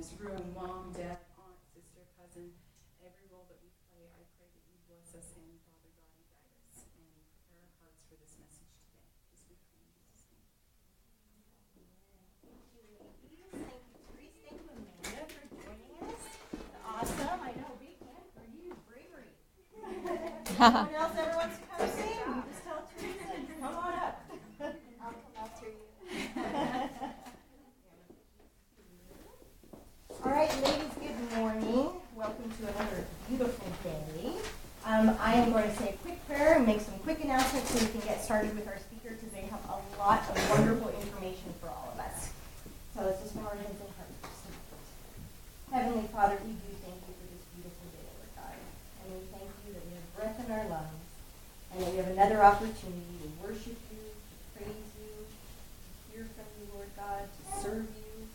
this room, mom, dad, aunt, sister, cousin, every role that we play, I pray that you bless us in, Father God, and guide us and prepare our hearts for this message today. This we pray in Jesus' name. Thank you, ladies. Thank you, Therese. Thank you, Amanda, for joining us. Awesome. I know, big hand for you. Bravery. Anyone else ever wants to come sing? Just tell Teresa, come on up. I'll come after you. All right, ladies, good morning. Welcome to another beautiful day. I am going to say a quick prayer and make some quick announcements so we can get started with our speaker because they have a lot of wonderful information for all of us. So let's just bow our heads and hearts just a moment. Heavenly Father, we do thank you for this beautiful day, Lord God. And we thank you that we have breath in our lungs and that we have another opportunity to worship you, to praise you, to hear from you, Lord God, to serve you.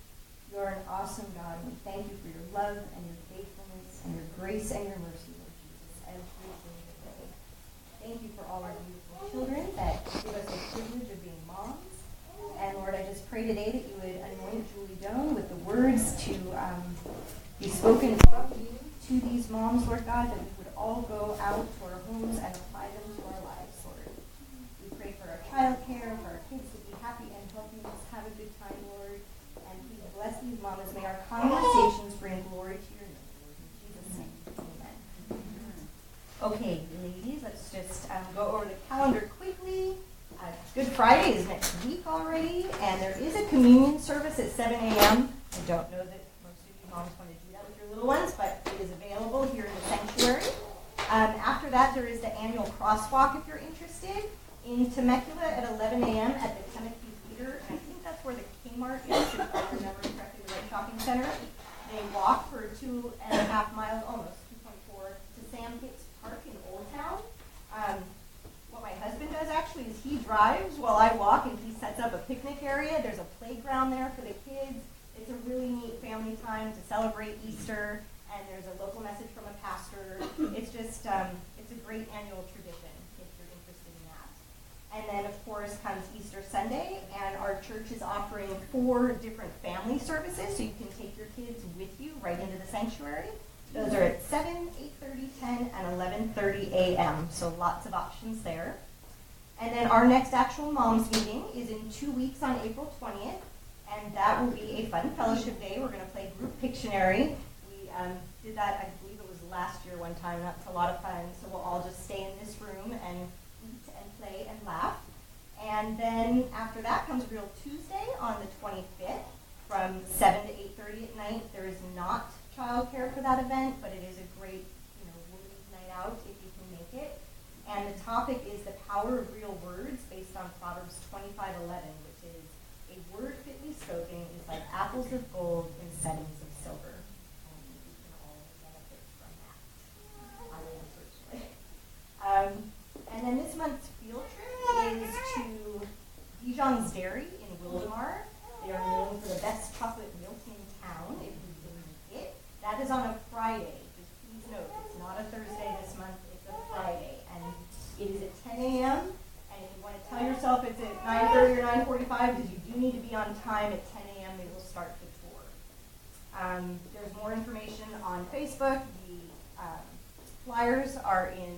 You are an awesome God, and we thank you for your love and your faithfulness and your grace and your mercy, Lord Jesus, every single day. Thank you for all our beautiful children that give us the privilege of being moms. And Lord, I just pray today that you would anoint Julie Doan with the words to be spoken from you to these moms, Lord God, that we would all go out to our homes and apply them to our lives, Lord. We pray for our child care, for our kids to be happy and healthy, just have a good time, Lord. And please bless these mamas. May our conversations bring glory to your name, Lord. In Jesus' name, amen. Okay, ladies, let's just go over the calendar quickly. Good Friday is next week already, and there is a communion service at 7 a.m. I don't know that most of you moms want to do that with your little ones, but it is available here in the sanctuary. After that, there is the annual crosswalk, if you're interested, in Temecula at 11 a.m. at the Timothy Theater, and I think that's where the Kmart is, if I remember correctly, the right shopping center. They walk for 2.5 miles, almost 2.4, to Sam Hicks Park in Old Town. What my husband does actually is he drives while I walk, and he sets up a picnic area. There's a playground there for the kids. It's a really neat family time to celebrate Easter, and there's a local message from a pastor. It's just, it's a great annual tradition if you're interested in that. And then, of course, comes Easter Sunday, and our church is offering 4 different family services, so you can take your kids with you right into the sanctuary. Those are at 7, 8:30, 10, and 11:30 a.m., so lots of options there. And then our next actual moms meeting is in 2 weeks on April 20th, and that will be a fun fellowship day. We're going to play group Pictionary. We did that, I believe it was last year one time. That's a lot of fun, so we'll all just stay in this room and eat and play and laugh. And then after that comes Real Tuesday on the 25th from 7 to 8:30 at night. There is not childcare for that event, but it is a great, women's night out if you can make it. And the topic is the power of real words based on Proverbs 25:11, which is a word fitly spoken is like apples of gold in settings of silver. And we can all benefit from that. I am personally. And then this month's field trip is to Dijon's Dairy in Wildomar. They are known for the best chocolate milk in town, if you can make it. That is on a Friday. Just please note, it's not a Thursday this month, it's a Friday. And it is at 10 a.m. And if you want to tell yourself it's at 9:30 or 9:45, because you do need to be on time at 10 a.m., they will start the tour. There's more information on Facebook. The flyers are in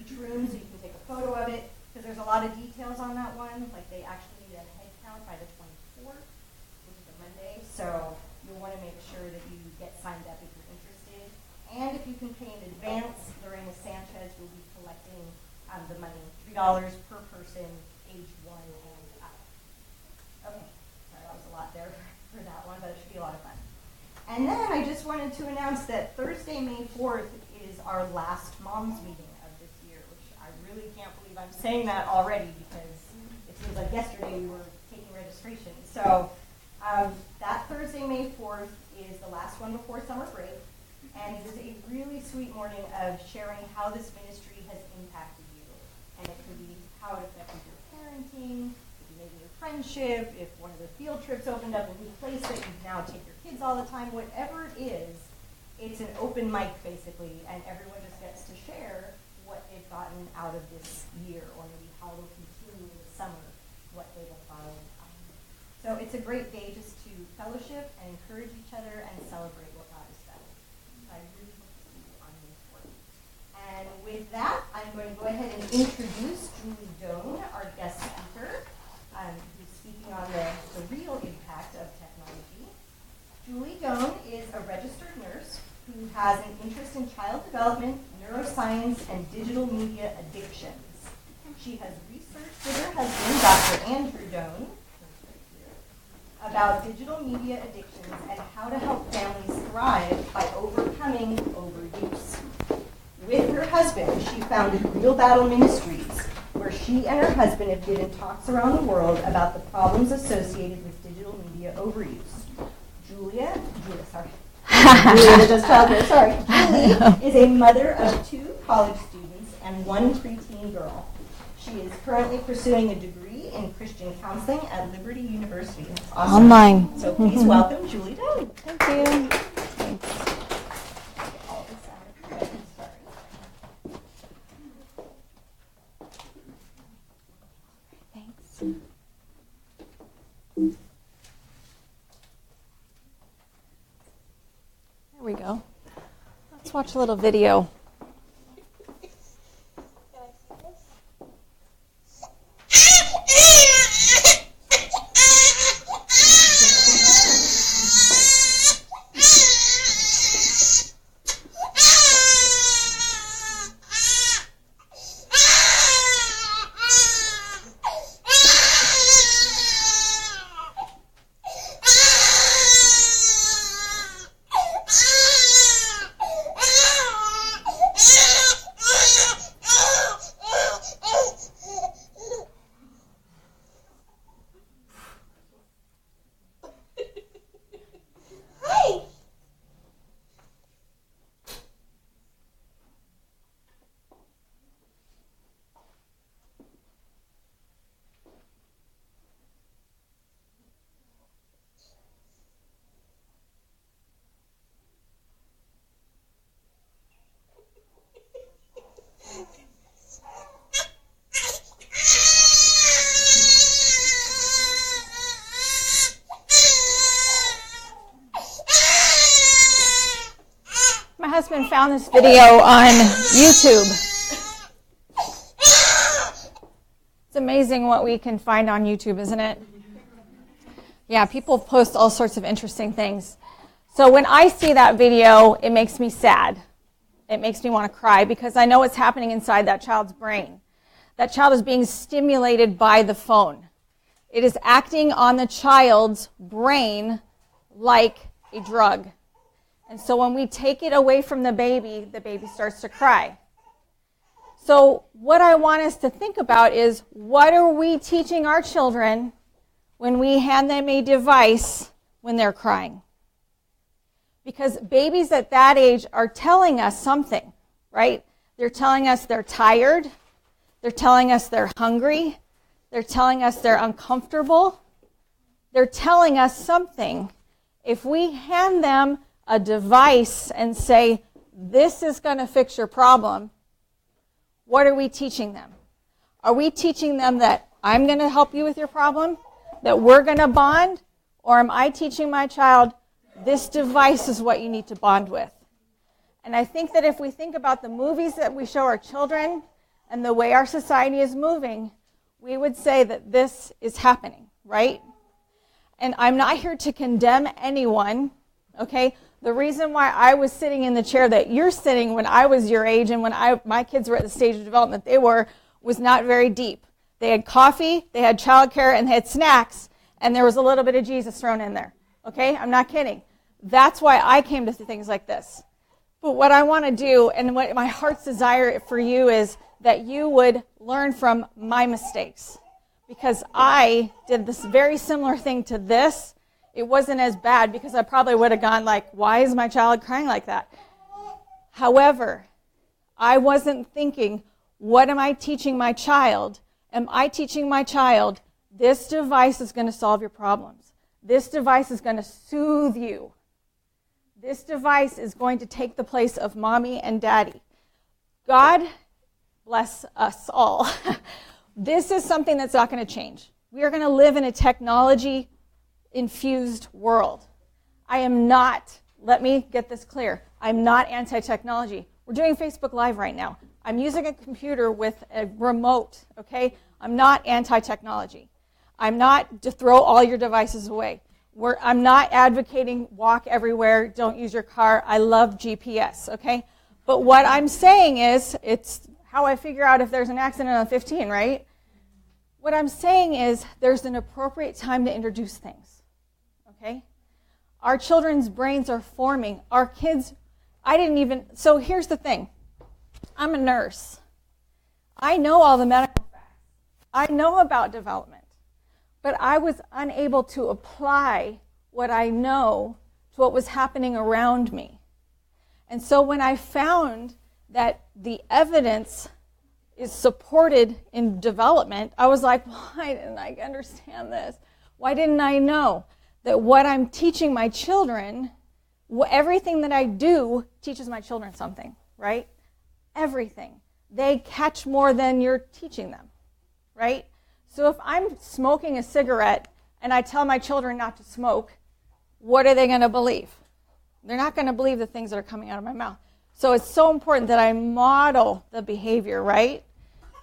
each room, so you can take a photo of it, because there's a lot of details on that one. Like they actually need a head count by the 24th, which is a Monday. So you'll want to make sure that you get signed up if you're interested. And if you can pay in advance, Lorena Sanchez will be collecting the money, $3 per person, age 1 and up. Okay, sorry, that was a lot there for that one, but it should be a lot of fun. And then I just wanted to announce that Thursday, May 4th is our last moms meeting of this year, which I really can't believe I'm saying that already because it seems like yesterday we were taking registration. So that Thursday, May 4th is the last one before summer break, and it is a really sweet morning of sharing how this ministry has impacted you. And it could be how it affected your parenting, maybe your friendship, if one of the field trips opened up a new place that you now take your kids all the time, whatever it is, it's an open mic basically, and everyone just gets to share what they've gotten out of this year, or maybe how they'll continue this summer, what they've applied. So it's a great day just to fellowship and encourage each other and celebrate what God has done. So I really hope to see you on May 4th. And with that, I'm going to go ahead and introduce Julie Doan, our guest speaker, who's speaking on the real impact of technology. Julie Doan is a registered nurse who has an interest in child development, neuroscience, and digital media addictions. She has researched with her husband, Dr. Andrew Doan, about digital media addictions and how to help families thrive by overcoming overuse. With her husband, she founded Real Battle Ministries, where she and her husband have given talks around the world about the problems associated with digital media overuse. Julia is a mother of 2 college students and 1 preteen girl. She is currently pursuing a degree in Christian counseling at Liberty University. That's awesome. Online. So please welcome Julie Doan. Thank you. Thanks. There we go. Let's watch a little video. My husband found this video on YouTube. It's amazing what we can find on YouTube, isn't it? Yeah, people post all sorts of interesting things. So when I see that video, it makes me sad. It makes me want to cry because I know what's happening inside that child's brain. That child is being stimulated by the phone. It is acting on the child's brain like a drug. And so when we take it away from the baby starts to cry. So what I want us to think about is, what are we teaching our children when we hand them a device when they're crying? Because babies at that age are telling us something, right? They're telling us they're tired. They're telling us they're hungry. They're telling us they're uncomfortable. They're telling us something. If we hand them a device and say, this is going to fix your problem, what are we teaching them? Are we teaching them that I'm going to help you with your problem, that we're going to bond, or am I teaching my child, this device is what you need to bond with? And I think that if we think about the movies that we show our children and the way our society is moving, we would say that this is happening, right? And I'm not here to condemn anyone, okay? The reason why I was sitting in the chair that you're sitting when I was your age and when my kids were at the stage of development they were, was not very deep. They had coffee, they had childcare, and they had snacks, and there was a little bit of Jesus thrown in there. Okay? I'm not kidding. That's why I came to things like this. But what I want to do, and what my heart's desire for you, is that you would learn from my mistakes. Because I did this very similar thing to this. It wasn't as bad because I probably would have gone like, why is my child crying like that? However, I wasn't thinking, what am I teaching my child? Am I teaching my child, this device is going to solve your problems. This device is going to soothe you. This device is going to take the place of mommy and daddy. God bless us all. This is something that's not going to change. We are going to live in a technology infused world. I am not, let me get this clear, I'm not anti-technology. We're doing Facebook Live right now. I'm using a computer with a remote, okay? I'm not anti-technology. I'm not to throw all your devices away. I'm not advocating walk everywhere, don't use your car. I love GPS, okay? But what I'm saying is, it's how I figure out if there's an accident on 15, right? What I'm saying is there's an appropriate time to introduce things, okay? Our children's brains are forming. Our kids, so here's the thing. I'm a nurse. I know all the medical facts. I know about development. But I was unable to apply what I know to what was happening around me. And so when I found that the evidence is supported in development, I was like, why didn't I understand this? Why didn't I know that what I'm teaching my children, everything that I do teaches my children something, right? Everything. They catch more than you're teaching them, right? So if I'm smoking a cigarette and I tell my children not to smoke, what are they going to believe? They're not going to believe the things that are coming out of my mouth. So it's so important that I model the behavior, right?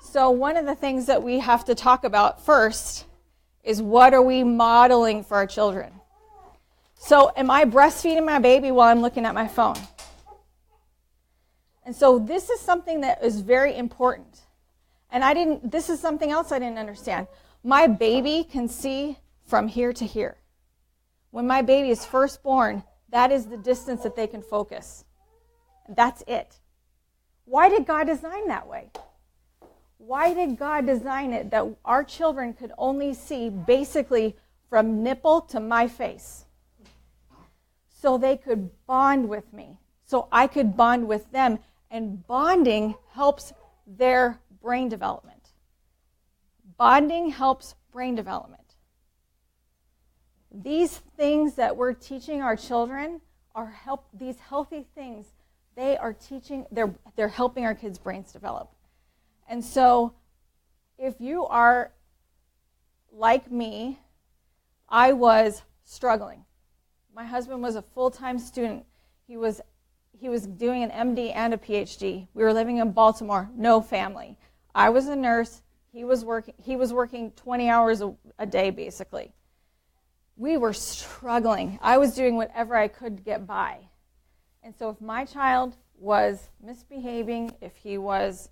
So one of the things that we have to talk about first is, what are we modeling for our children? So am I breastfeeding my baby while I'm looking at my phone? And so this is something that is very important. And this is something else I didn't understand. My baby can see from here to here. When my baby is first born, that is the distance that they can focus. That's it. Why did God design that way? Why did God design it that our children could only see basically from nipple to my face? So they could bond with me. So I could bond with them. And bonding helps their brain development. Bonding helps brain development. These things that we're teaching our children these healthy things, they're helping our kids' brains develop. And so if you are like me, I was struggling. My husband was a full-time student. He was doing an MD and a PhD. We were living in Baltimore, no family. I was a nurse. He was working 20 hours a day, basically. We were struggling. I was doing whatever I could to get by. And so if my child was misbehaving, if he was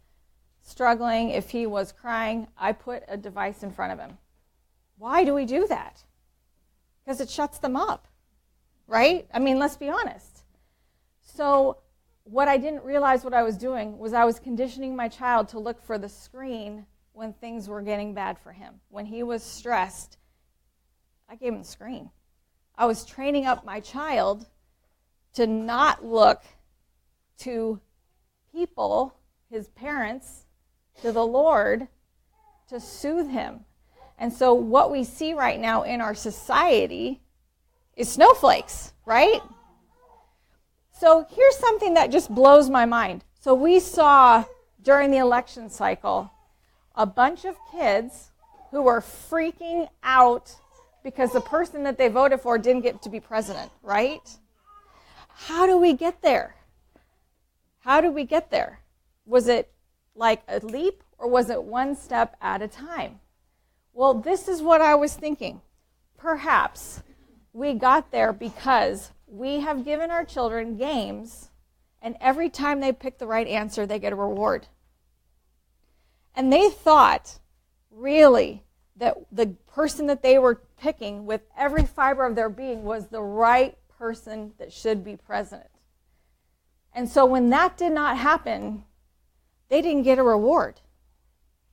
struggling, if he was crying, I put a device in front of him. Why do we do that? Because it shuts them up, right? I mean, let's be honest. So what I didn't realize what I was doing was I was conditioning my child to look for the screen when things were getting bad for him. When he was stressed, I gave him the screen. I was training up my child to not look to people, his parents, to the Lord, to soothe him. And so what we see right now in our society is snowflakes, right? So here's something that just blows my mind. So we saw during the election cycle a bunch of kids who were freaking out because the person that they voted for didn't get to be president, right? How do we get there? How do we get there? Was it like a leap, or was it one step at a time? Well, this is what I was thinking. Perhaps we got there because we have given our children games, and every time they pick the right answer, they get a reward. And they thought, really, that the person that they were picking with every fiber of their being was the right person that should be president. And so when that did not happen, they didn't get a reward.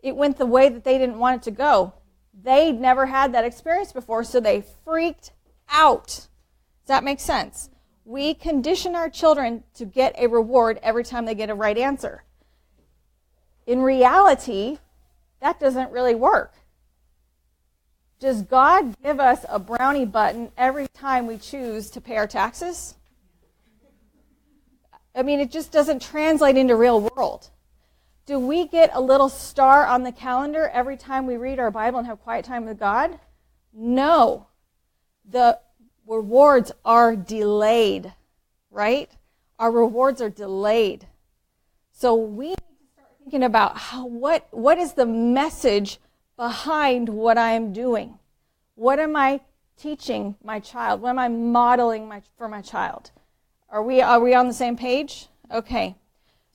It went the way that they didn't want it to go. They never had that experience before, so they freaked out. Does that make sense? We condition our children to get a reward every time they get a right answer. In reality, that doesn't really work. Does God give us a brownie button every time we choose to pay our taxes? I mean, it just doesn't translate into real world. Do we get a little star on the calendar every time we read our Bible and have quiet time with God? No. the rewards are delayed, right? Our rewards are delayed. So we need to start thinking about what is the message behind what I am doing? What am I teaching my child? What am I modeling for my child? Are we on the same page? Okay.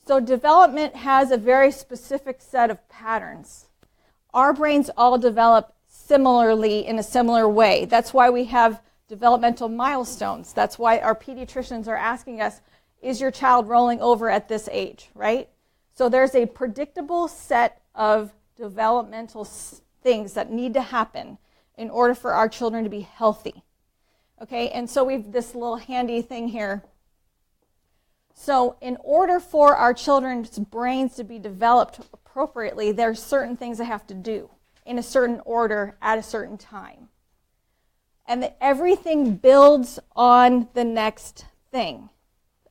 So development has a very specific set of patterns. Our brains all develop similarly in a similar way. That's why we have developmental milestones. That's why our pediatricians are asking us, is your child rolling over at this age, right? So there's a predictable set of developmental things that need to happen in order for our children to be healthy. Okay, and so we've this little handy thing here. So in order for our children's brains to be developed appropriately, there's certain things they have to do in a certain order at a certain time. And that everything builds on the next thing.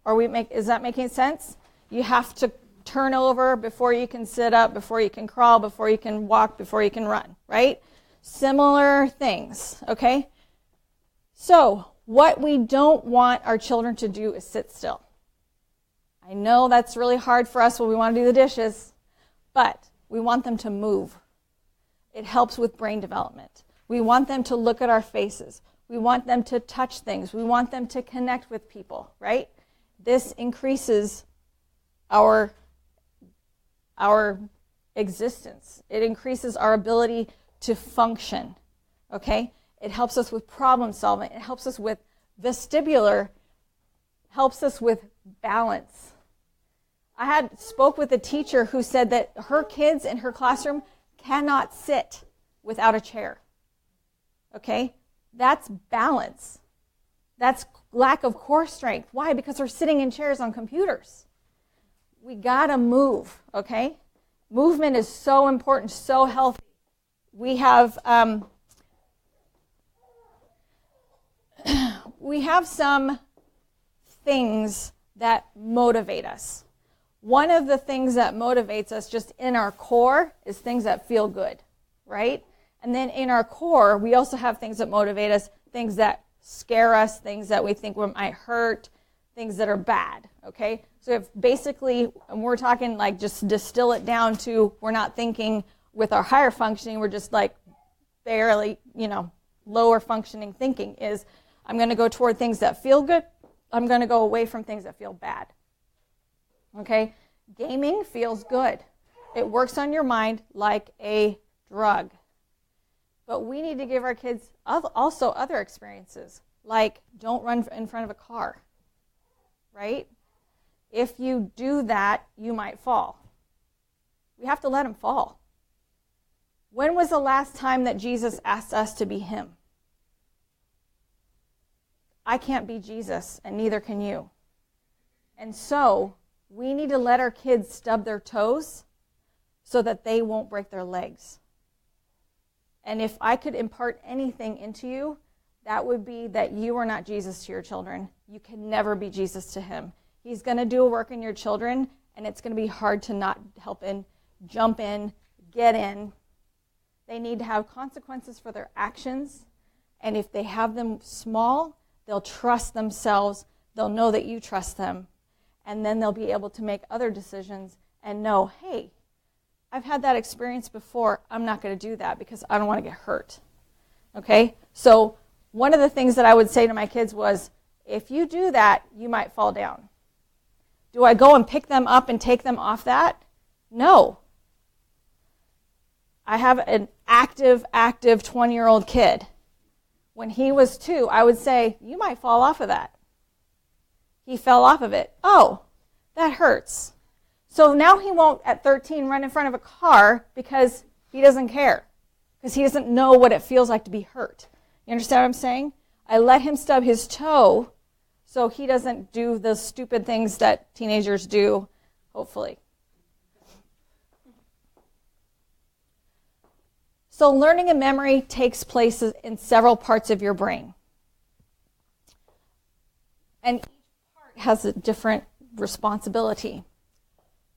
Is that making sense? You have to turn over before you can sit up, before you can crawl, before you can walk, before you can run, right? Similar things, okay? So what we don't want our children to do is sit still. I know that's really hard for us when we want to do the dishes, but we want them to move. It helps with brain development. We want them to look at our faces. We want them to touch things. We want them to connect with people, right? This increases our existence. It increases our ability to function, okay? It helps us with problem solving. It helps us with vestibular, helps us with balance. I spoke with a teacher who said that her kids in her classroom cannot sit without a chair. Okay? That's balance. That's lack of core strength. Why? Because they're sitting in chairs on computers. We gotta move, okay? Movement is so important, so healthy. We have some things that motivate us. One of the things that motivates us just in our core is things that feel good, right? And then in our core, we also have things that motivate us, things that scare us, things that we think might hurt, things that are bad, okay? So if basically, and we're talking like just distill it down to we're not thinking with our higher functioning, we're just like barely, lower functioning thinking is I'm going to go toward things that feel good. I'm going to go away from things that feel bad. Okay? Gaming feels good. It works on your mind like a drug. But we need to give our kids also other experiences, like don't run in front of a car, right? If you do that, you might fall. We have to let them fall. When was the last time that Jesus asked us to be him? I can't be Jesus, and neither can you. And so we need to let our kids stub their toes so that they won't break their legs. And if I could impart anything into you, that would be that you are not Jesus to your children. You can never be Jesus to him. He's going to do a work in your children, and it's going to be hard to not help in, jump in, get in. They need to have consequences for their actions, and if they have them small, they'll trust themselves. They'll know that you trust them, and then they'll be able to make other decisions and know, hey, I've had that experience before. I'm not going to do that because I don't want to get hurt. Okay? So one of the things that I would say to my kids was, if you do that, you might fall down. Do I go and pick them up and take them off that? No. I have an active 20-year-old kid. When he was 2, I would say, you might fall off of that. He fell off of it. Oh, that hurts. So now he won't, at 13, run in front of a car because he doesn't care, because he doesn't know what it feels like to be hurt. You understand what I'm saying? I let him stub his toe so he doesn't do the stupid things that teenagers do, hopefully. So learning and memory takes place in several parts of your brain. And each part has a different responsibility.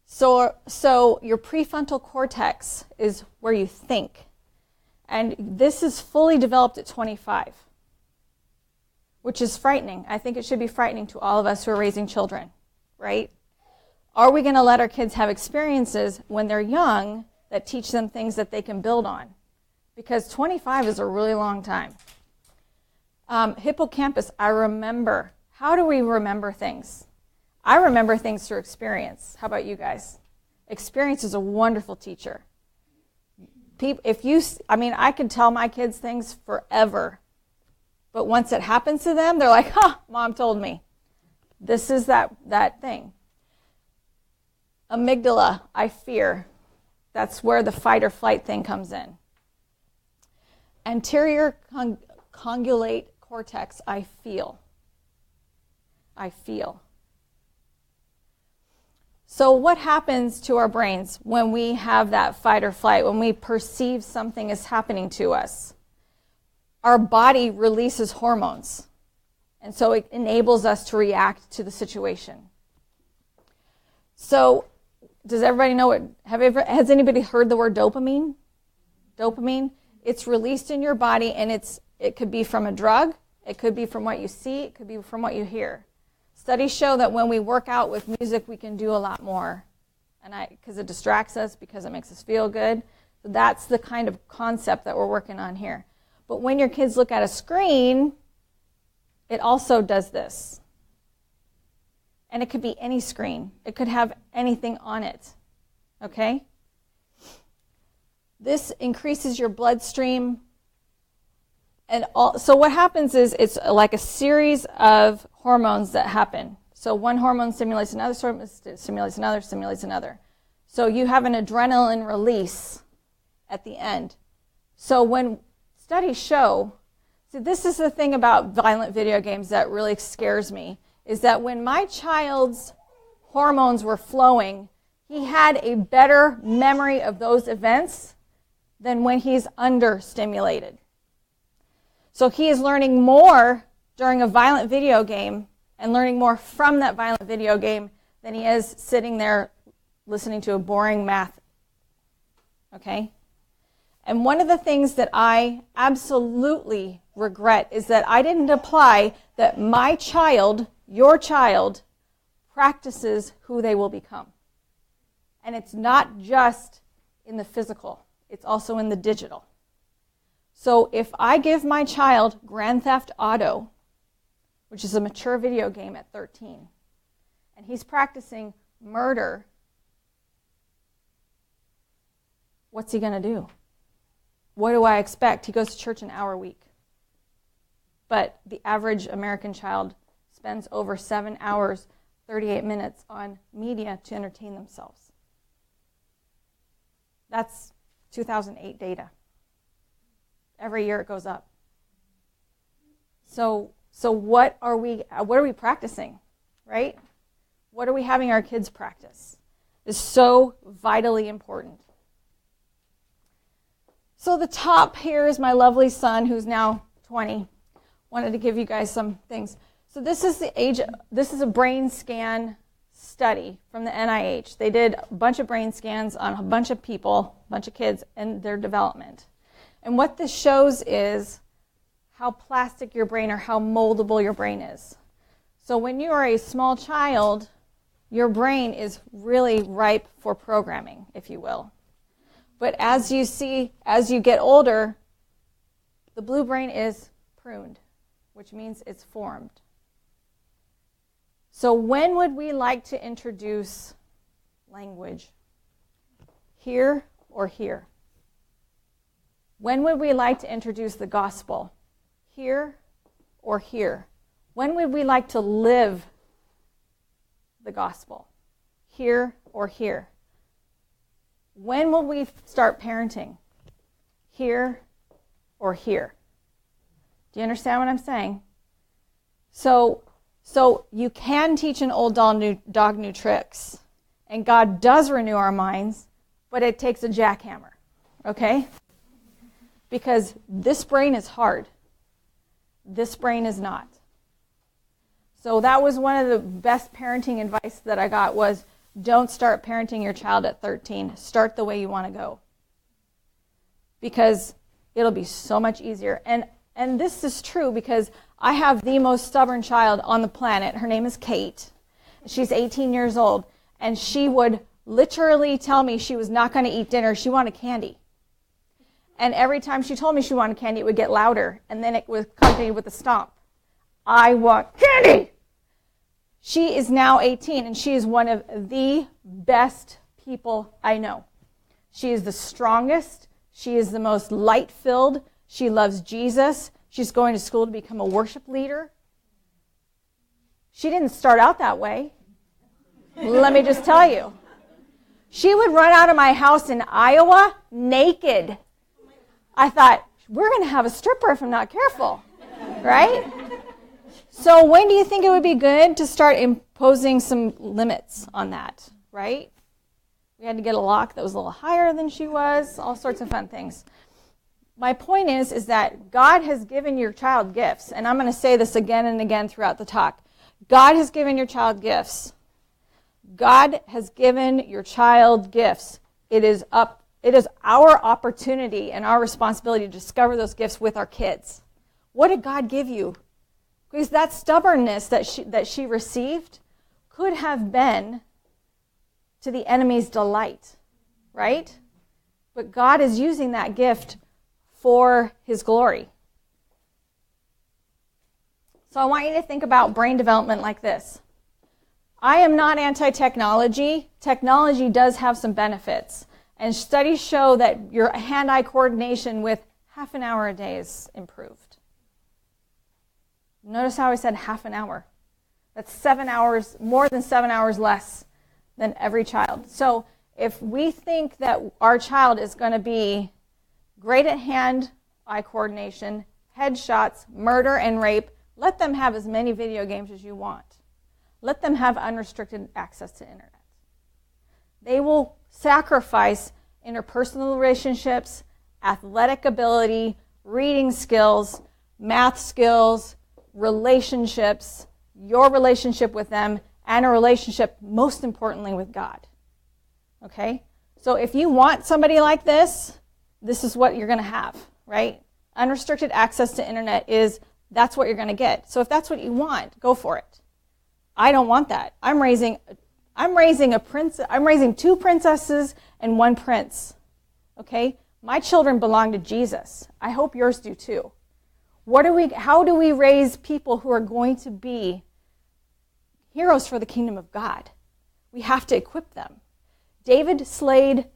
So your prefrontal cortex is where you think. And this is fully developed at 25. which is frightening. I think it should be frightening to all of us who are raising children, right? Are we going to let our kids have experiences when they're young that teach them things that they can build on? Because 25 is a really long time. Hippocampus, I remember. How do we remember things? I remember things through experience. How about you guys? Experience is a wonderful teacher. I can tell my kids things forever. But once it happens to them, they're like, Mom told me. This is that thing. Amygdala, I fear. That's where the fight or flight thing comes in. Anterior cingulate cortex, I feel. So what happens to our brains when we have that fight or flight, when we perceive something is happening to us? Our body releases hormones, and so it enables us to react to the situation. So does everybody know has anybody heard the word dopamine? Dopamine, it's released in your body, and it could be from a drug, it could be from what you see, it could be from what you hear. Studies show that when we work out with music, we can do a lot more, because it distracts us, because it makes us feel good. So that's the kind of concept that we're working on here. But when your kids look at a screen, it also does this. And it could be any screen. It could have anything on it. Okay? This increases your bloodstream. So what happens is it's like a series of hormones that happen. So one hormone stimulates another, stimulates another. So you have an adrenaline release at the end. So when studies show, this is the thing about violent video games that really scares me, is that when my child's hormones were flowing, he had a better memory of those events than when he's understimulated. So he is learning more during a violent video game and learning more from that violent video game than he is sitting there listening to a boring math. Okay? And one of the things that I absolutely regret is that I didn't apply that my child, your child, practices who they will become. And it's not just in the physical, it's also in the digital. So if I give my child Grand Theft Auto, which is a mature video game at 13, and he's practicing murder, what's he going to do? What do I expect? He goes to church an hour a week. But the average American child spends over 7 hours, 38 minutes on media to entertain themselves. That's 2008 data. Every year it goes up. So what are we practicing, right? What are we having our kids practice? Is so vitally important. So the top here is my lovely son, who's now 20. Wanted to give you guys some things. So this is a brain scan study from the NIH. They did a bunch of brain scans on a bunch of people, a bunch of kids, and their development. And what this shows is how plastic your brain or how moldable your brain is. So when you are a small child, your brain is really ripe for programming, if you will. But as you get older, the blue brain is pruned, which means it's formed. So when would we like to introduce language? Here or here? When would we like to introduce the gospel? Here or here? When would we like to live the gospel? Here or here? When will we start parenting? Here or here? Do you understand what I'm saying? So you can teach an old dog new tricks, and God does renew our minds, but it takes a jackhammer, okay? Because this brain is hard. This brain is not. So that was one of the best parenting advice that I got was, don't start parenting your child at 13. Start the way you want to go. Because it'll be so much easier. And And this is true because I have the most stubborn child on the planet. Her name is Kate. She's 18 years old. And she would literally tell me she was not going to eat dinner. She wanted candy. And every time she told me she wanted candy, it would get louder. And then it was accompanied with a stomp. I want candy! She is now 18, and she is one of the best people I know. She is the strongest. She is the most light-filled. She loves Jesus. She's going to school to become a worship leader. She didn't start out that way. Let me just tell you. She would run out of my house in Iowa naked. I thought, we're going to have a stripper if I'm not careful, right? So when do you think it would be good to start imposing some limits on that, right? We had to get a lock that was a little higher than she was, all sorts of fun things. My point is that God has given your child gifts, and I'm going to say this again and again throughout the talk. God has given your child gifts. God has given your child gifts. It is our opportunity and our responsibility to discover those gifts with our kids. What did God give you? Because that stubbornness that she received could have been to the enemy's delight, right? But God is using that gift for his glory. So I want you to think about brain development like this. I am not anti-technology. Technology does have some benefits. And studies show that your hand-eye coordination with half an hour a day is improved. Notice how I said half an hour. That's 7 hours, more than 7 hours less than every child. So if we think that our child is going to be great at hand-eye coordination, headshots, murder, and rape, let them have as many video games as you want. Let them have unrestricted access to internet. They will sacrifice interpersonal relationships, athletic ability, reading skills, math skills, relationships, your relationship with them, and a relationship, most importantly, with God. Okay? So if you want somebody like this, this is what you're going to have, right? Unrestricted access to internet that's what you're going to get. So if that's what you want, go for it. I don't want that. I'm raising two princesses and one prince. Okay? My children belong to Jesus. I hope yours do too. How do we raise people who are going to be heroes for the kingdom of God? We have to equip them. David slayed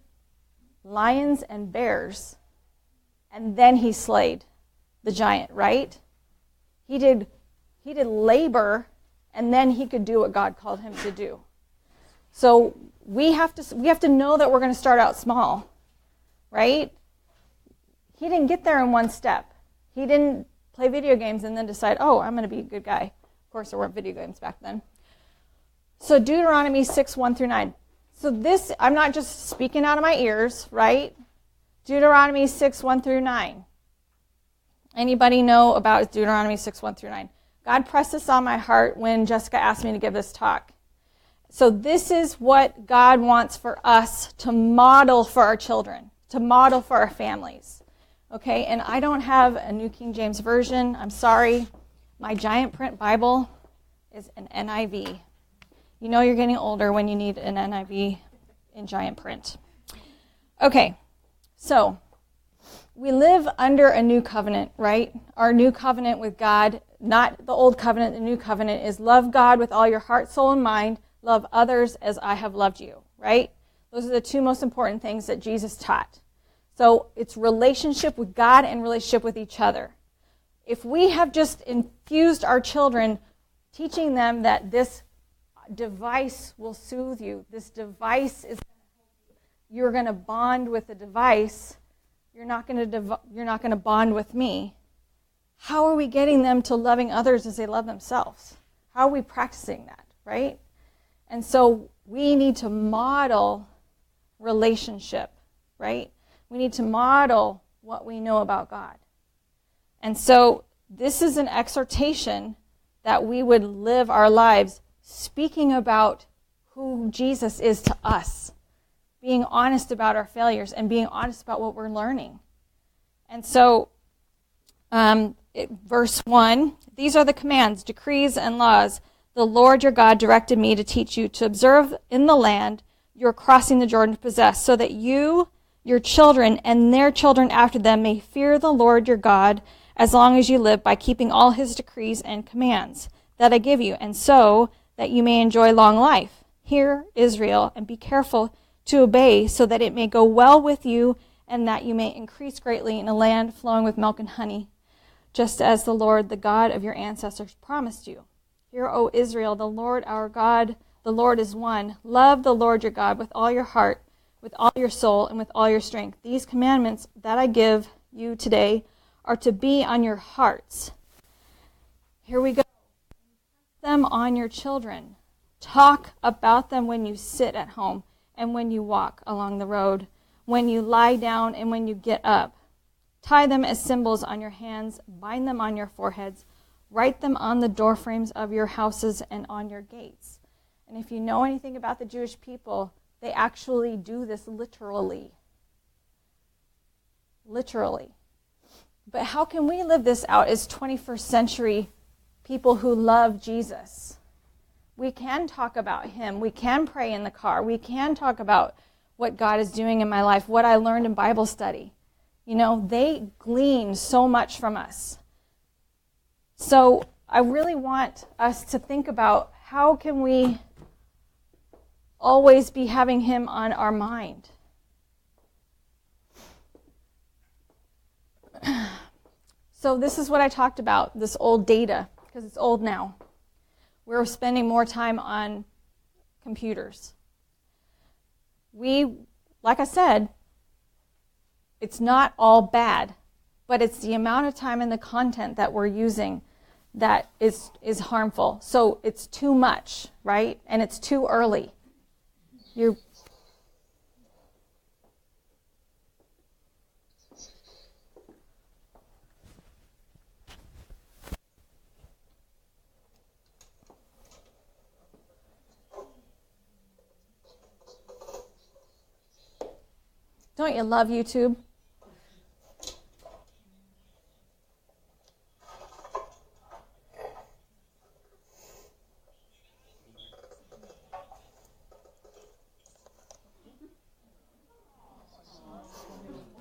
lions and bears, and then he slayed the giant, right? He did labor, and then he could do what God called him to do. So we have to know that we're going to start out small, right? He didn't get there in one step. He didn't play video games and then decide, oh, I'm going to be a good guy. Of course, there weren't video games back then. So Deuteronomy 6:1-9. So this, I'm not just speaking out of my ears, right? Deuteronomy 6:1-9. Anybody know about Deuteronomy 6:1-9? God pressed this on my heart when Jessica asked me to give this talk. So this is what God wants for us to model for our children, to model for our families. Okay, and I don't have a New King James Version. I'm sorry. My giant print Bible is an NIV. You know you're getting older when you need an NIV in giant print. Okay, so we live under a new covenant, right? Our new covenant with God, not the old covenant, the new covenant is love God with all your heart, soul, and mind. Love others as I have loved you, right? Those are the two most important things that Jesus taught. So it's relationship with God and relationship with each other. If we have just infused our children, teaching them that this device will soothe you, this device is, you're going to bond with the device, you're not going to bond with me. How are we getting them to loving others as they love themselves? How are we practicing that, right? And so we need to model relationship, right? We need to model what we know about God. And so this is an exhortation that we would live our lives speaking about who Jesus is to us, being honest about our failures and being honest about what we're learning. And so verse 1, these are the commands, decrees, and laws the Lord your God directed me to teach you to observe in the land you are crossing the Jordan to possess, so that you, your children, and their children after them may fear the Lord your God as long as you live by keeping all his decrees and commands that I give you, and so that you may enjoy long life. Hear, Israel, and be careful to obey, so that it may go well with you and that you may increase greatly in a land flowing with milk and honey, just as the Lord, the God of your ancestors, promised you. Hear, O Israel, the Lord our God, the Lord is one. Love the Lord your God with all your heart, with all your soul, and with all your strength. These commandments that I give you today are to be on your hearts. Here we go. Them on your children. Talk about them when you sit at home and when you walk along the road, when you lie down and when you get up. Tie them as symbols on your hands, bind them on your foreheads, write them on the doorframes of your houses and on your gates. And if you know anything about the Jewish people, they actually do this literally. Literally. But how can we live this out as 21st century people who love Jesus? We can talk about him. We can pray in the car. We can talk about what God is doing in my life, what I learned in Bible study. You know, they glean so much from us. So I really want us to think about how can we always be having him on our mind. So this is what I talked about, this old data, because it's old now. We're spending more time on computers. Like I said, it's not all bad, but it's the amount of time and the content that we're using that is harmful. So it's too much, right? And it's too early. Don't you love YouTube?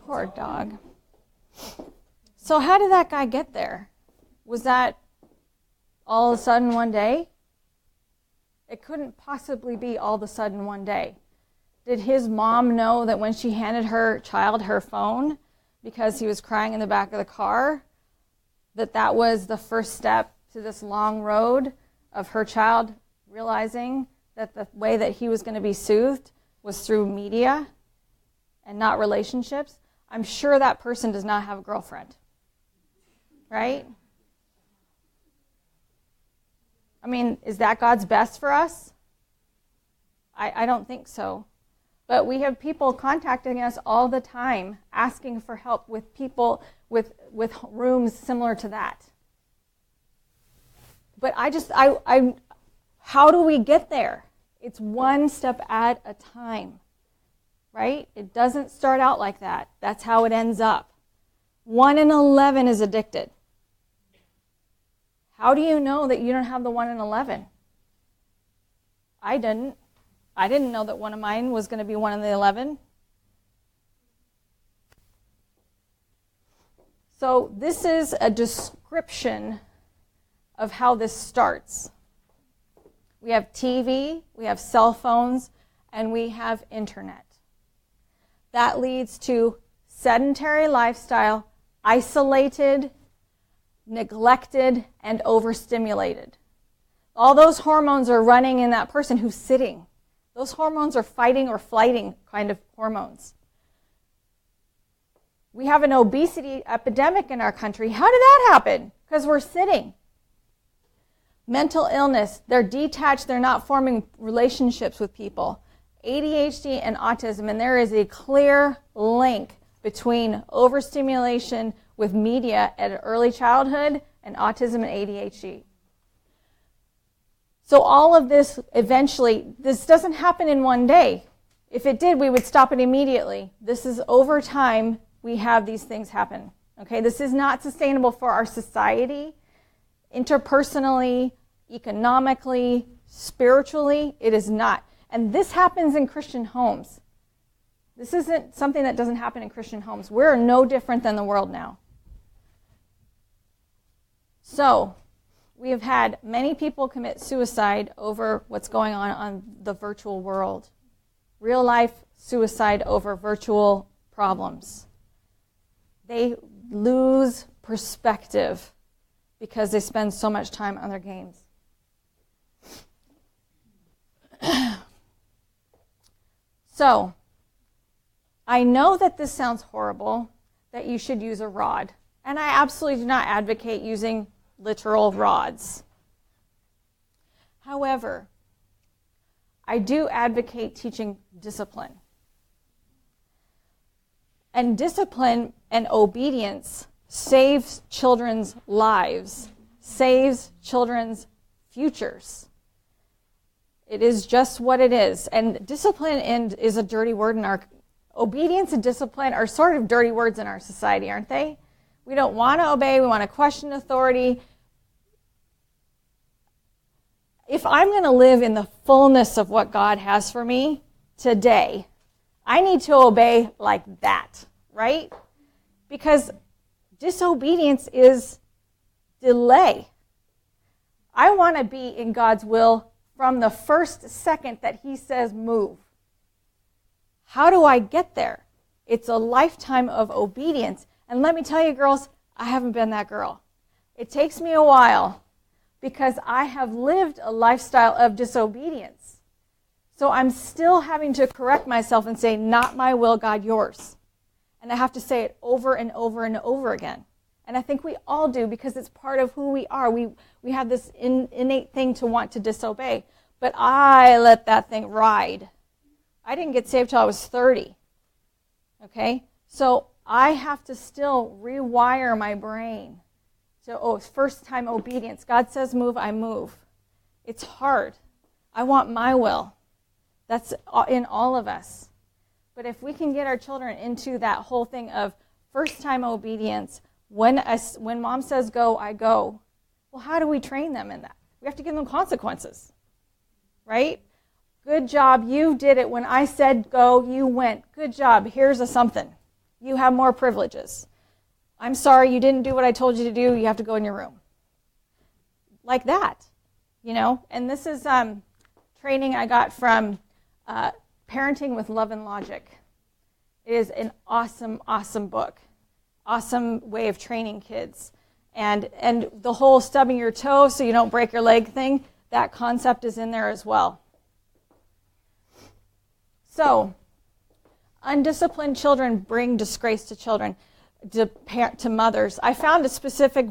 Poor dog. So how did that guy get there? Was that all of a sudden one day? It couldn't possibly be all of a sudden one day. Did his mom know that when she handed her child her phone because he was crying in the back of the car, that was the first step to this long road of her child realizing that the way that he was going to be soothed was through media and not relationships? I'm sure that person does not have a girlfriend, right? I mean, is that God's best for us? I don't think so. But we have people contacting us all the time, asking for help with people with rooms similar to that. But how do we get there? It's one step at a time, right? It doesn't start out like that. That's how it ends up. 1 in 11 is addicted. How do you know that you don't have the 1 in 11? I didn't. I didn't know that one of mine was going to be 1 in the 11. So this is a description of how this starts. We have TV, we have cell phones, and we have internet. That leads to sedentary lifestyle, isolated, neglected, and overstimulated. All those hormones are running in that person who's sitting. Those hormones are fighting or flighting kind of hormones. We have an obesity epidemic in our country. How did that happen? Because we're sitting. Mental illness, they're detached, they're not forming relationships with people. ADHD and autism, and there is a clear link between overstimulation with media at early childhood and autism and ADHD. So all of this eventually, this doesn't happen in one day. If it did, we would stop it immediately. This is over time, we have these things happen, Okay, this is not sustainable for our society, interpersonally, economically, spiritually. It is not. And this happens in Christian homes. This isn't something that doesn't happen in Christian homes. We're no different than the world now. So, we have had many people commit suicide over what's going on the virtual world. Real life suicide over virtual problems. They lose perspective because they spend so much time on their games. So, I know that this sounds horrible, that you should use a rod. And I absolutely do not advocate using literal rods. However, I do advocate teaching discipline. And discipline and obedience saves children's lives, saves children's futures. It is just what it is. And discipline is a dirty word in our obedience and discipline are sort of dirty words in our society, aren't they? We don't want to obey. We want to question authority. If I'm going to live in the fullness of what God has for me today, I need to obey like that, right? Because disobedience is delay. I want to be in God's will from the first second that He says move. How do I get there? It's a lifetime of obedience. And let me tell you, girls, I haven't been that girl. It takes me a while because I have lived a lifestyle of disobedience. So I'm still having to correct myself and say, not my will, God, yours. And I have to say it over and over and over again. And I think we all do because it's part of who we are. We have this innate thing to want to disobey. But I let that thing ride. I didn't get saved till I was 30. Okay? So I have to still rewire my brain. So, first time obedience. God says move, I move. It's hard. I want my will. That's in all of us. But if we can get our children into that whole thing of first time obedience, when mom says go, I go. Well, how do we train them in that? We have to give them consequences. Right? Good job, you did it. When I said go, you went. Good job, here's a something. You have more privileges. I'm sorry, you didn't do what I told you to do. You have to go in your room. Like that, you know? And this is training I got from Parenting with Love and Logic. It is an awesome, awesome book. Awesome way of training kids. And the whole stubbing your toe so you don't break your leg thing, that concept is in there as well. So, undisciplined children bring disgrace to children, to mothers. I found a specific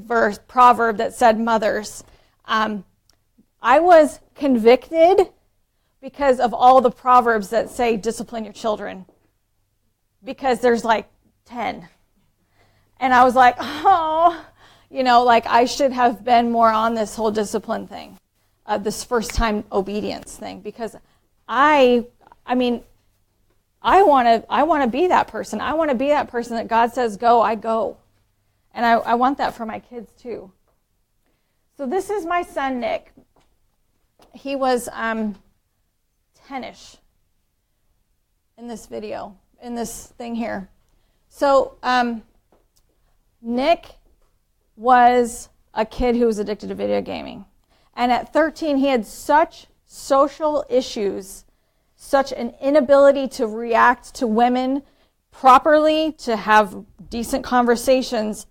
proverb that said mothers. I was convicted because of all the proverbs that say discipline your children, because there's like 10. And I was like, oh, like I should have been more on this whole discipline thing, this first time obedience thing, because I want to be that person. I want to be that person that God says go, I go. And I want that for my kids too. So this is my son, Nick. He was 10-ish in this video, in this thing here. So Nick was a kid who was addicted to video gaming. And at 13, he had such social issues, such an inability to react to women properly, to have decent conversations.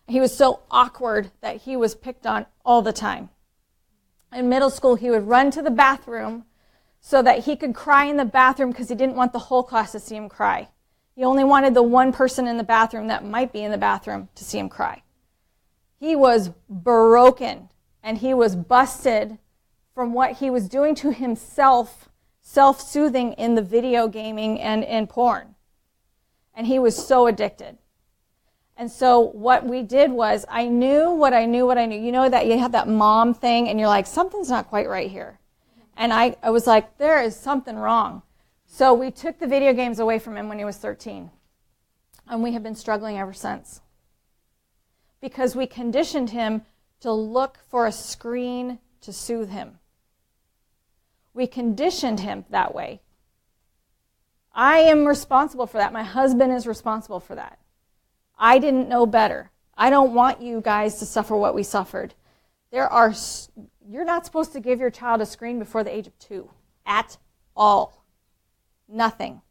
He was so awkward that he was picked on all the time. In middle school, he would run to the bathroom so that he could cry in the bathroom because he didn't want the whole class to see him cry. He only wanted the one person in the bathroom that might be in the bathroom to see him cry. He was broken, and he was busted from what he was doing to himself, self-soothing in the video gaming and in porn. And he was so addicted. And so what we did was, I knew what I knew. You know that you have that mom thing, and you're like, something's not quite right here. And I was like, there is something wrong. So we took the video games away from him when he was 13. And we have been struggling ever since. Because we conditioned him to look for a screen to soothe him. We conditioned him that way. I am responsible for that. My husband is responsible for that. I didn't know better. I don't want you guys to suffer what we suffered. You're not supposed to give your child a screen before the age of 2 at all. Nothing.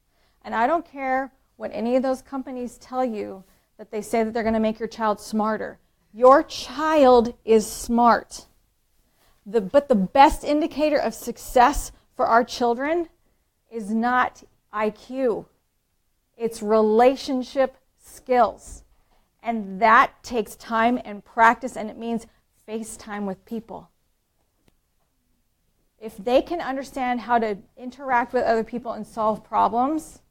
And I don't care what any of those companies tell you that they say that they're going to make your child smarter. Your child is smart. But the best indicator of success for our children is not IQ. It's relationship skills. And that takes time and practice, and it means FaceTime with people. If they can understand how to interact with other people and solve problems,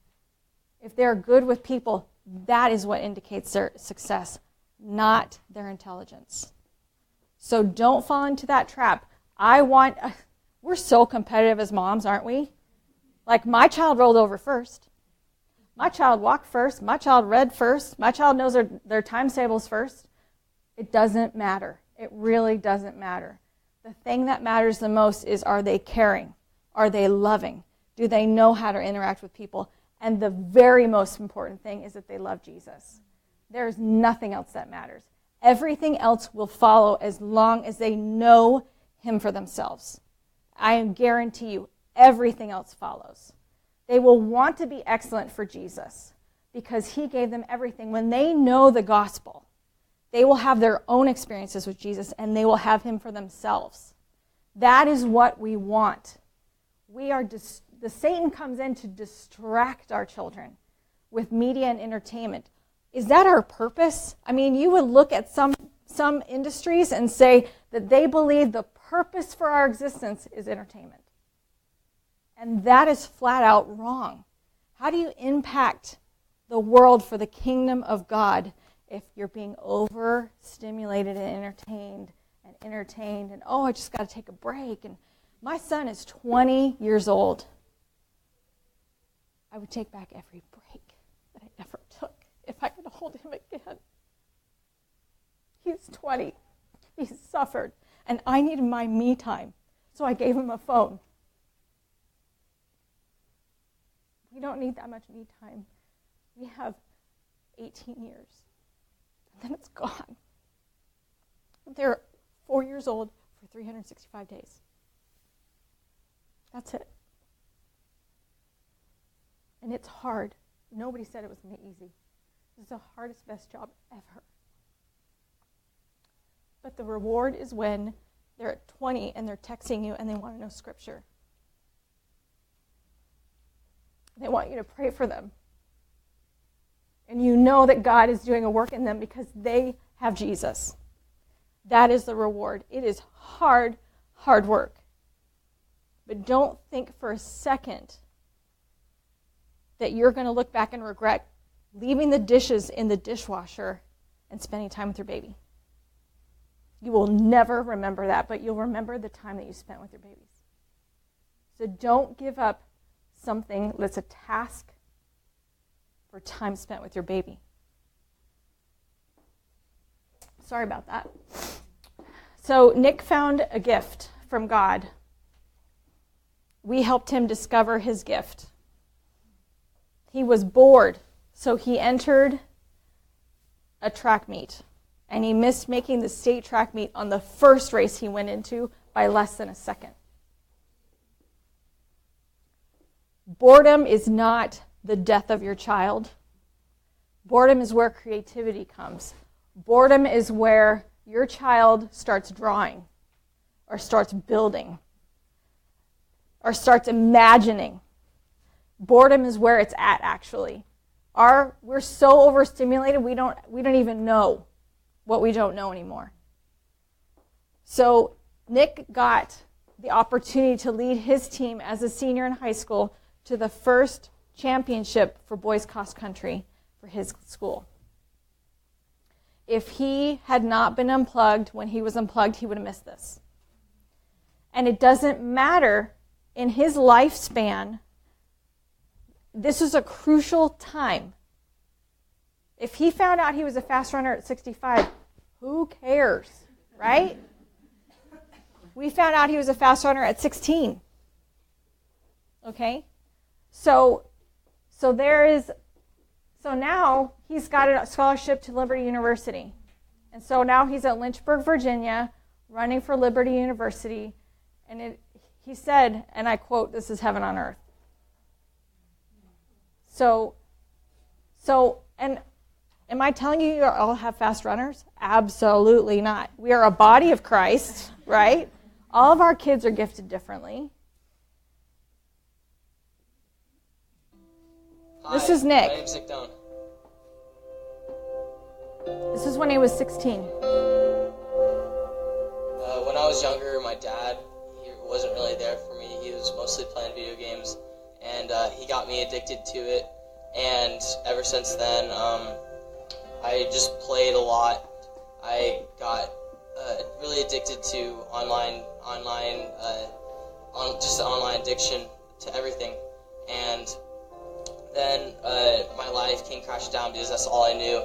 if they're good with people, that is what indicates their success, not their intelligence. So don't fall into that trap. We're so competitive as moms, aren't we? Like, my child rolled over first. My child walked first. My child read first. My child knows their times tables first. It doesn't matter. It really doesn't matter. The thing that matters the most is, are they caring? Are they loving? Do they know how to interact with people? And the very most important thing is that they love Jesus. There's nothing else that matters. Everything else will follow as long as they know him for themselves. I guarantee you, everything else follows. They will want to be excellent for Jesus because he gave them everything. When they know the gospel, they will have their own experiences with Jesus, and they will have him for themselves. That is what we want. The Satan comes in to distract our children with media and entertainment. Is that our purpose? I mean, you would look at some industries and say that they believe the purpose for our existence is entertainment. And that is flat out wrong. How do you impact the world for the kingdom of God if you're being overstimulated and entertained and oh, I just got to take a break? And my son is 20 years old. I would take back every break that I ever took if I could hold him again. He's 20. He's suffered. And I needed my me time. So I gave him a phone. We don't need that much me time. We have 18 years. And then it's gone. They're 4 years old for 365 days. That's it. And it's hard. Nobody said it was going to be easy. This is the hardest, best job ever. But the reward is when they're at 20 and they're texting you and they want to know scripture. They want you to pray for them. And you know that God is doing a work in them because they have Jesus. That is the reward. It is hard, hard work. But don't think for a second that you're going to look back and regret leaving the dishes in the dishwasher and spending time with your baby. You will never remember that, but you'll remember the time that you spent with your babies. So don't give up something that's a task for time spent with your baby. Sorry about that. So Nick found a gift from God. We helped him discover his gift. He was bored, so he entered a track meet. And he missed making the state track meet on the first race he went into by less than a second. Boredom is not the death of your child. Boredom is where creativity comes. Boredom is where your child starts drawing or starts building or starts imagining. Boredom is where it's at, actually. We're so overstimulated, we don't even know what we don't know anymore. So Nick got the opportunity to lead his team as a senior in high school to the first championship for boys cross country for his school. If he had not been unplugged when he was unplugged, he would have missed this. And it doesn't matter in his lifespan. This is a crucial time. If he found out he was a fast runner at 65, who cares, right? We found out he was a fast runner at 16. Okay? So now he's got a scholarship to Liberty University. And so now he's at Lynchburg, Virginia, running for Liberty University. And he said, and I quote, "This is heaven on earth." So, and am I telling you you all have fast runners? Absolutely not. We are a body of Christ, right? All of our kids are gifted differently. Hi, This is Nick. My name's Nick Doan. This is when he was 16. When I was younger, my dad, he wasn't really there for me. He was mostly playing video games, and he got me addicted to it. And ever since then, I just played a lot. I got really addicted to online addiction to everything. And then my life came crashing down because that's all I knew.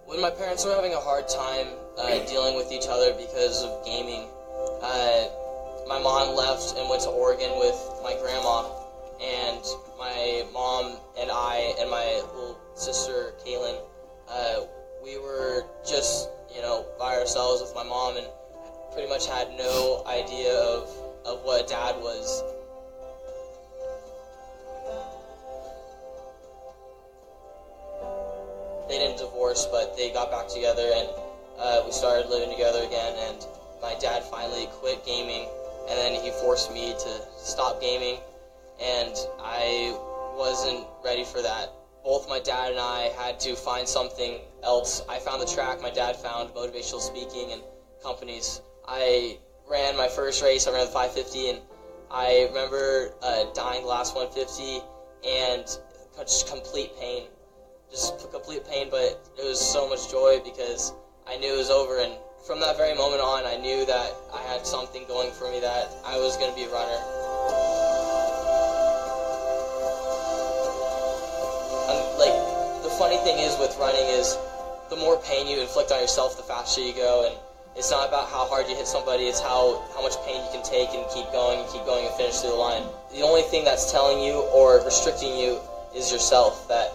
When my parents were having a hard time dealing with each other because of gaming, my mom left and went to Oregon with my grandma, and my mom and I and my little sister, Kaylin, we were just, by ourselves with my mom and pretty much had no idea of what a dad was. They didn't divorce, but they got back together, and we started living together again, and my dad finally quit gaming, and then he forced me to stop gaming, and I wasn't ready for that. Both my dad and I had to find something else. I found the track, my dad found motivational speaking and companies. I ran my first race, I ran the 550, and I remember dying the last 150, and just complete pain. Just complete pain, but it was so much joy because I knew it was over, and from that very moment on, I knew that I had something going for me, that I was going to be a runner. The funny thing is with running is the more pain you inflict on yourself, the faster you go, and it's not about how hard you hit somebody, it's how much pain you can take and keep going and finish through the line. The only thing that's telling you or restricting you is yourself, that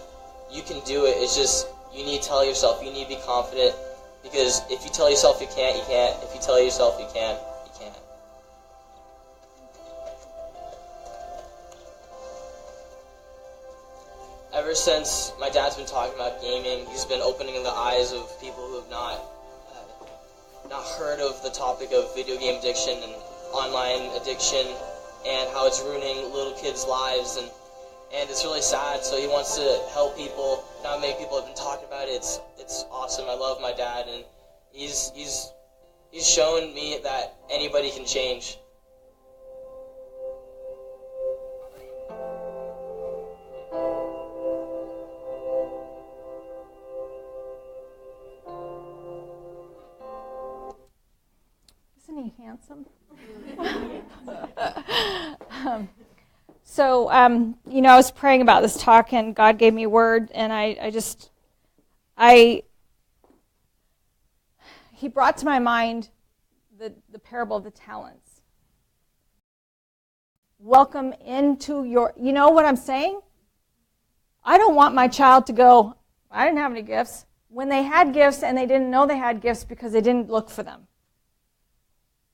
you can do it. It's just, you need to tell yourself, you need to be confident, because if you tell yourself you can't, you can't. If you tell yourself you can, you can't. Ever since my dad's been talking about gaming, he's been opening the eyes of people who have not heard of the topic of video game addiction and online addiction and how it's ruining little kids' lives, and it's really sad. So he wants to help people. Not many people have been talking about it. It's awesome. I love my dad, and he's shown me that anybody can change. Isn't he handsome? I was praying about this talk, and God gave me a word, and He brought to my mind the parable of the talents. Welcome into you know what I'm saying? I don't want my child to go, I didn't have any gifts, when they had gifts and they didn't know they had gifts because they didn't look for them.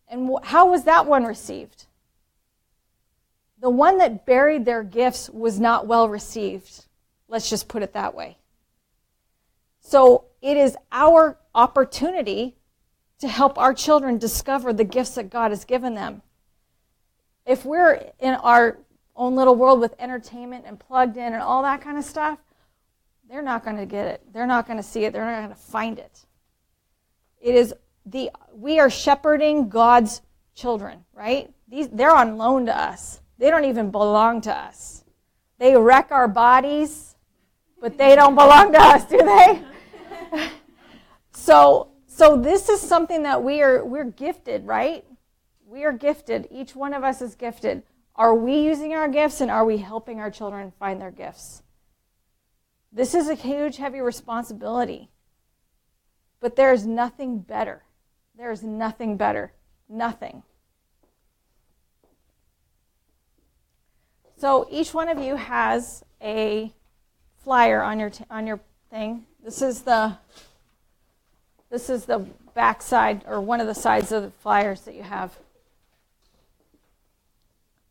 And how was that one received? The one that buried their gifts was not well received. Let's just put it that way. So it is our opportunity to help our children discover the gifts that God has given them. If we're in our own little world with entertainment and plugged in and all that kind of stuff, they're not going to get it. They're not going to see it. They're not going to find it. We are shepherding God's children, right? They're on loan to us. They don't even belong to us. They wreck our bodies, but they don't belong to us, do they? So this is something that we're gifted, right? We are gifted. Each one of us is gifted. Are we using our gifts, and are we helping our children find their gifts? This is a huge, heavy responsibility. But there is nothing better. There is nothing better. Nothing. So each one of you has a flyer on your thing. This is the back side, or one of the sides of the flyers that you have.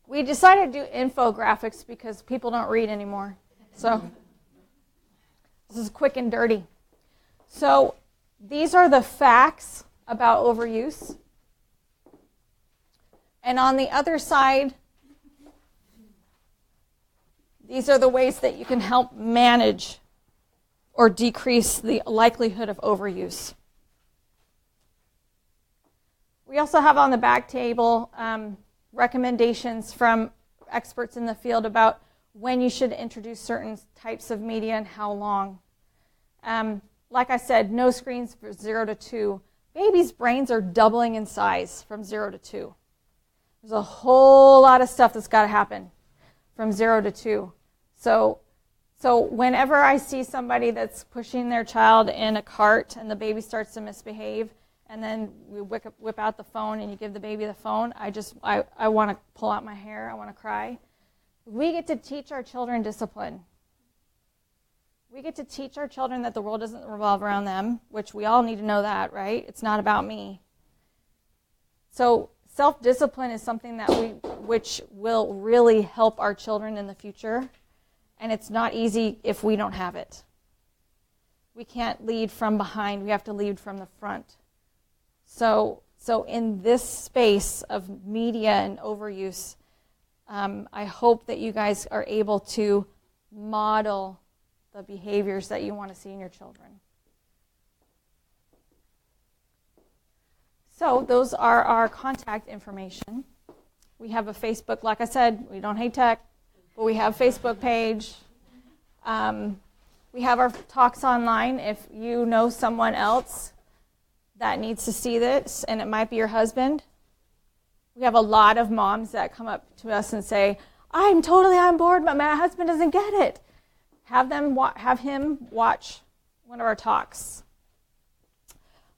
We decided to do infographics because people don't read anymore. So this is quick and dirty. So these are the facts about overuse. And on the other side, these are the ways that you can help manage or decrease the likelihood of overuse. We also have on the back table recommendations from experts in the field about when you should introduce certain types of media and how long. Like I said, no screens for 0 to 2. Babies' brains are doubling in size from 0 to 2. There's a whole lot of stuff that's got to happen from 0 to 2. So whenever I see somebody that's pushing their child in a cart and the baby starts to misbehave, and then we whip out the phone and you give the baby the phone, I want to pull out my hair. I want to cry. We get to teach our children discipline. We get to teach our children that the world doesn't revolve around them, which we all need to know that, right? It's not about me. So self-discipline is something which will really help our children in the future, and it's not easy if we don't have it. We can't lead from behind. We have to lead from the front. So in this space of media and overuse, I hope that you guys are able to model the behaviors that you want to see in your children. So those are our contact information. We have a Facebook, like I said, we don't hate tech, but we have a Facebook page. We have our talks online. If you know someone else that needs to see this, and it might be your husband. We have a lot of moms that come up to us and say, I'm totally on board, but my husband doesn't get it. Have him watch one of our talks.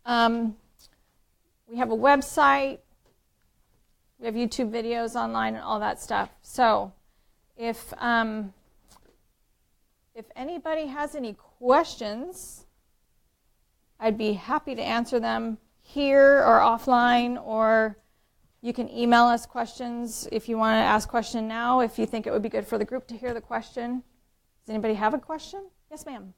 We have a website. We have YouTube videos online and all that stuff. So if anybody has any questions, I'd be happy to answer them here or offline, or you can email us questions if you want to ask a question now, if you think it would be good for the group to hear the question. Does anybody have a question? Yes, ma'am.